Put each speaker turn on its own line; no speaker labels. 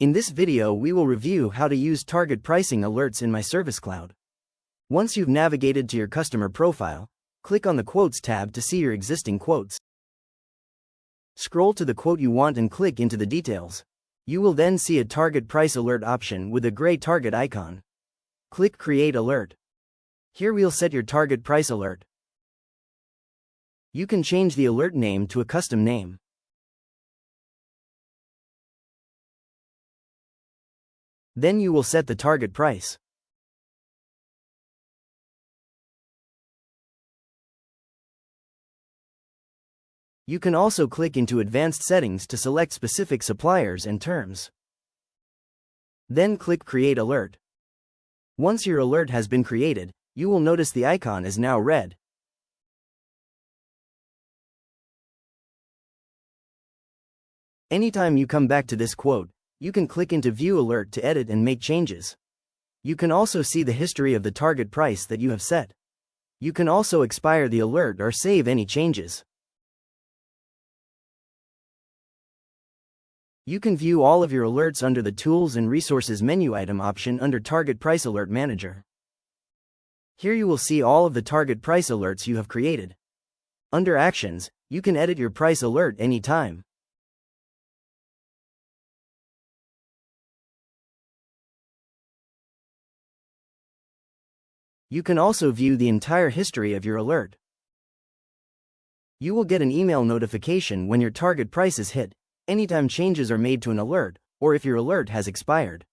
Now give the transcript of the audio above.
In this video we will review how to use target pricing alerts in My Service Cloud. Once you've navigated to your customer profile, click on the Quotes tab to see your existing quotes. Scroll to the quote you want and click into the details. You will then see a target price alert option with a gray target icon. Click Create Alert. Here we'll set your target price alert. You can change the alert name to a custom name. Then you will set the target price. You can also click into Advanced Settings to select specific suppliers and terms. Then click Create Alert. Once your alert has been created, you will notice the icon is now red. Anytime you come back to this quote, you can click into View Alert to edit and make changes. You can also see the history of the target price that you have set. You can also expire the alert or save any changes. You can view all of your alerts under the Tools and Resources menu item option under Target Price Alert Manager. Here you will see all of the target price alerts you have created. Under Actions, you can edit your price alert anytime. You can also view the entire history of your alert. You will get an email notification when your target price is hit, anytime changes are made to an alert, or if your alert has expired.